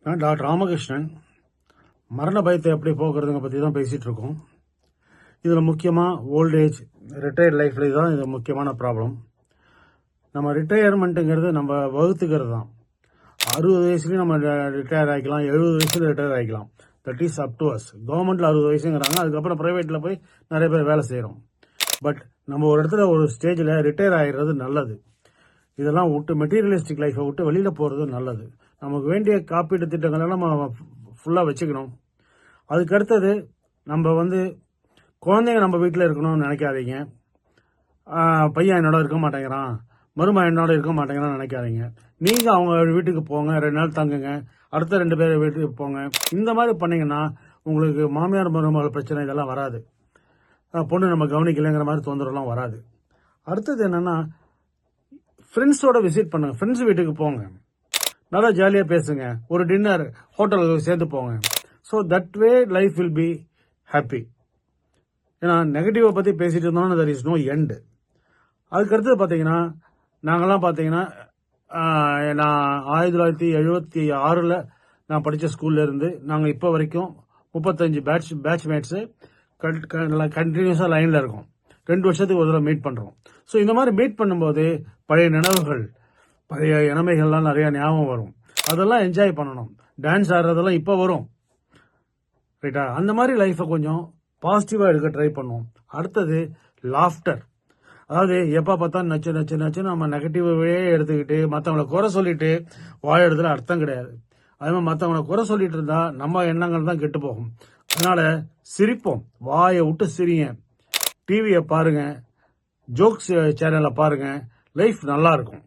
நான் டாக்டர் ராமகிருஷ்ணன். மரண பயத்தை எப்படி போக்குறதுங்க பற்றி தான் பேசிகிட்டு இருக்கோம். இதில் முக்கியமாக ஓல்டேஜ் ரிட்டையர்ட் லைஃப்ல தான் இது முக்கியமான ப்ராப்ளம். நம்ம ரிட்டையர்மெண்ட்டுங்கிறது நம்ம வகுத்துக்கிறது தான். 60 வயசுலேயும் நம்ம ரிட்டையர் ஆகிக்கலாம், 70 வயசுல ரிட்டையர் ஆகிக்கலாம். That is up to us. கவர்மெண்ட்டில் 60 வயசுங்கிறாங்க, அதுக்கப்புறம் ப்ரைவேட்டில் போய் நிறைய பேர் வேலை செய்கிறோம். பட் நம்ம ஒரு இடத்துல ஒரு ஸ்டேஜில் ரிட்டையர் ஆகிடுறது நல்லது. இதெல்லாம் விட்டு மெட்டீரியலிஸ்டிக் லைஃப்பை விட்டு வெளியில் போகிறது நல்லது. நமக்கு வேண்டிய காப்பீட்டு திட்டங்களை நம்ம ஃபுல்லாக வச்சுக்கணும். அதுக்கு அடுத்தது நம்ம குழந்தைங்க நம்ம வீட்டில் இருக்கணும்னு நினைக்காதீங்க. பையன் என்னோட இருக்க மாட்டேங்கிறான், மருமகன் என்னோட இருக்க மாட்டேங்கிறான்னு நினைக்காதீங்க. நீங்கள் அவங்க வீட்டுக்கு போங்க, 2 நாள் தங்குங்க, அடுத்த 2 பேர் வீட்டுக்கு போங்க. இந்த மாதிரி பண்ணீங்கன்னா உங்களுக்கு மாமியார் மருமகள் பிரச்சனை இதெல்லாம் வராது. பொண்ணு நம்ம கவனிக்கலைங்கிற மாதிரி தொந்தரவுலாம் வராது. அடுத்தது என்னன்னா, ஃப்ரெண்ட்ஸோட விசிட் பண்ணுங்க. ஃப்ரெண்ட்ஸ் வீட்டுக்கு போங்க, நல்லா ஜாலியாக பேசுங்க, ஒரு டின்னர் ஹோட்டலுக்கு சேர்ந்து போங்க. So that way life will be happy. ஏன்னா நெகட்டிவை பற்றி பேசிட்டு இருந்தோம்னா தர் இஸ் நோ எண்டு. அதுக்கடுத்தது பார்த்தீங்கன்னா, நாங்கள்லாம் பார்த்தீங்கன்னா நான் 1976 நான் படித்த ஸ்கூல்ல இருந்து நாங்கள் இப்போ வரைக்கும் 35 பேட்ச்மேட்ஸு கண்டினியூஸாக லைனில் இருக்கோம். 2 வருஷத்துக்கு ஒரு தடவை மீட் பண்ணுறோம். ஸோ இந்த மாதிரி மீட் பண்ணும்போது பழைய நினைவுகள், பழைய இளமைகள்லாம் நிறையா ஞாபகம் வரும். அதெல்லாம் என்ஜாய் பண்ணணும். டான்ஸ் ஆடுறதெல்லாம் இப்போ வரும், ரைட்டா? அந்த மாதிரி லைஃப்பை கொஞ்சம் பாசிட்டிவாக எடுக்க ட்ரை பண்ணுவோம். அடுத்தது லாஃப்டர். அதாவது எப்போ பார்த்தா நச்சு நச்சு நச்சு நம்ம நெகட்டிவே எடுத்துக்கிட்டு மற்றவங்களை குறை சொல்லிட்டு வாழறதுல அர்த்தம் கிடையாது. அதே மாதிரி மற்றவங்களை குறை சொல்லிட்டு இருந்தா நம்ம எண்ணங்கள் தான் கெட்டு போகும். அதனால சிரிப்போம், வாயை விட்டு சிரிங்க, டிவியை பாருங்க, ஜோக்ஸ் சேனலை பாருங்க, லைஃப் நல்லா இருக்கும்.